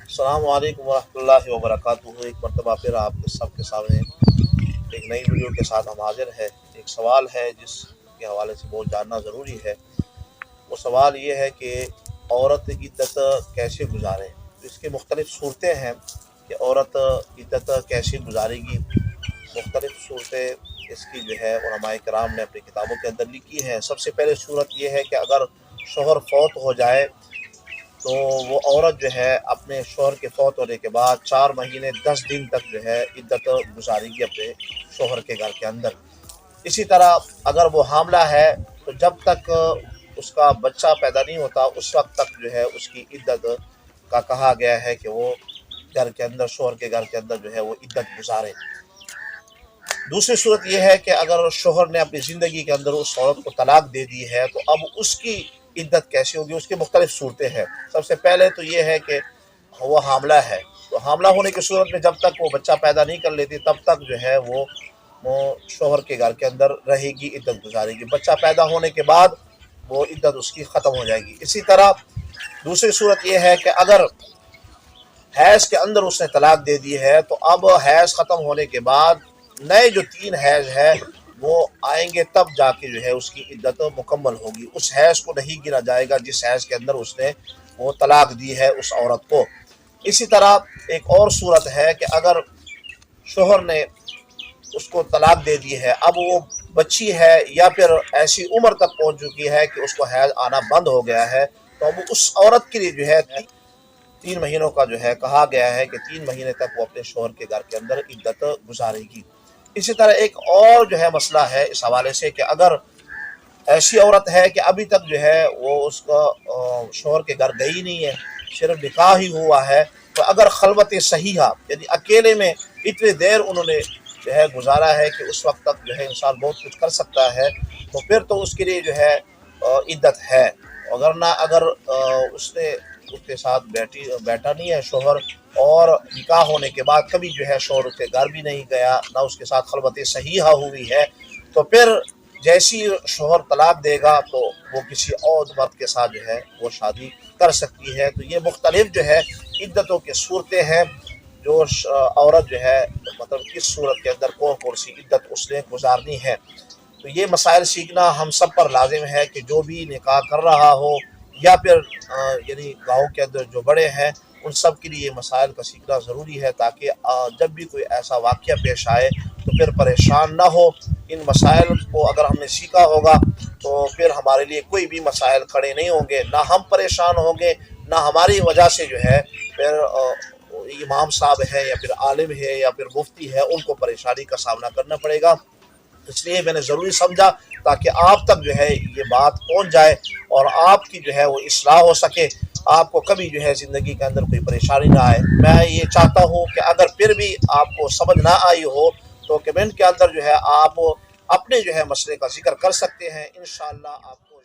السلام علیکم ورحمۃ اللہ وبرکاتہ۔ ایک مرتبہ پھر آپ کے سب کے سامنے ایک نئی ویڈیو کے ساتھ ہم حاضر ہے۔ ایک سوال ہے جس کے حوالے سے بہت جاننا ضروری ہے۔ وہ سوال یہ ہے کہ عورت عدت کیسے گزارے۔ اس کے مختلف صورتیں ہیں کہ عورت عدت کیسے گزارے گی۔ مختلف صورتیں اس کی جو ہے علماء کرام نے اپنی کتابوں کے اندر لکھی ہے۔ سب سے پہلے صورت یہ ہے کہ اگر شوہر فوت ہو جائے تو وہ عورت جو ہے اپنے شوہر کے فوت ہونے کے بعد 4 مہینے 10 دن تک جو ہے عدت گزارے گی اپنے شوہر کے گھر کے اندر۔ اسی طرح اگر وہ حاملہ ہے تو جب تک اس کا بچہ پیدا نہیں ہوتا اس وقت تک جو ہے اس کی عدت کا کہا گیا ہے کہ وہ گھر کے اندر شوہر کے گھر کے اندر جو ہے وہ عدت گزارے۔ دوسری صورت یہ ہے کہ اگر شوہر نے اپنی زندگی کے اندر اس عورت کو طلاق دے دی ہے تو اب اس کی عدت کیسے ہوگی۔ اس کی مختلف صورتیں ہیں۔ سب سے پہلے تو یہ ہے کہ وہ حاملہ ہے، تو حاملہ ہونے کی صورت میں جب تک وہ بچہ پیدا نہیں کر لیتی تب تک جو ہے وہ شوہر کے گھر کے اندر رہے گی، عدت گزارے گی۔ بچہ پیدا ہونے کے بعد وہ عدت اس کی ختم ہو جائے گی۔ اسی طرح دوسری صورت یہ ہے کہ اگر حیض کے اندر اس نے طلاق دے دی ہے تو اب حیض ختم ہونے کے بعد نئے جو 3 حیض ہے وہ آئیں گے، تب جا کے جو ہے اس کی عدت مکمل ہوگی۔ اس حیض کو نہیں گنا جائے گا جس حیض کے اندر اس نے وہ طلاق دی ہے اس عورت کو۔ اسی طرح ایک اور صورت ہے کہ اگر شوہر نے اس کو طلاق دے دی ہے، اب وہ بچی ہے یا پھر ایسی عمر تک پہنچ چکی ہے کہ اس کو حیض آنا بند ہو گیا ہے، تو اب اس عورت کے لیے جو ہے 3 مہینوں کا جو ہے کہا گیا ہے کہ 3 مہینے تک وہ اپنے شوہر کے گھر کے اندر عدت گزارے گی۔ اسی طرح ایک اور جو ہے مسئلہ ہے اس حوالے سے کہ اگر ایسی عورت ہے کہ ابھی تک جو ہے وہ اس کا شوہر کے گھر گئی نہیں ہے، صرف نکاح ہی ہوا ہے، تو اگر خلوت صحیحہ یعنی اکیلے میں اتنی دیر انہوں نے جو ہے گزارا ہے کہ اس وقت تک جو ہے انسان بہت کچھ کر سکتا ہے، تو پھر تو اس کے لیے جو ہے عدت ہے۔ اگر اس نے اس کے ساتھ بیٹھا نہیں ہے شوہر، اور نکاح ہونے کے بعد کبھی جو ہے شوہر اس کے گھر بھی نہیں گیا، نہ اس کے ساتھ خلوت صحیحہ ہوئی ہے، تو پھر جیسی شوہر طلاق دے گا تو وہ کسی اور مرد کے ساتھ جو ہے وہ شادی کر سکتی ہے۔ تو یہ مختلف جو ہے عدتوں کی صورتیں ہیں جو عورت جو ہے مطلب کس صورت کے اندر کون سی عدت اس نے گزارنی ہے۔ تو یہ مسائل سیکھنا ہم سب پر لازم ہے کہ جو بھی نکاح کر رہا ہو یا پھر یعنی گاؤں کے اندر جو بڑے ہیں ان سب کے لیے یہ مسائل کا سیکھنا ضروری ہے، تاکہ جب بھی کوئی ایسا واقعہ پیش آئے تو پھر پریشان نہ ہو۔ ان مسائل کو اگر ہم نے سیکھا ہوگا تو پھر ہمارے لیے کوئی بھی مسائل کھڑے نہیں ہوں گے، نہ ہم پریشان ہوں گے، نہ ہماری وجہ سے جو ہے پھر امام صاحب ہے یا پھر عالم ہے یا پھر مفتی ہے ان کو پریشانی کا سامنا کرنا پڑے گا۔ اس لیے میں نے ضروری سمجھا تاکہ آپ تک جو ہے یہ بات پہنچ جائے اور آپ کی جو ہے وہ اصلاح ہو سکے، آپ کو کبھی جو ہے زندگی کے اندر کوئی پریشانی نہ آئے۔ میں یہ چاہتا ہوں کہ اگر پھر بھی آپ کو سمجھ نہ آئی ہو تو کمنٹ کے اندر جو ہے آپ اپنے جو ہے مسئلے کا ذکر کر سکتے ہیں، انشاءاللہ آپ کو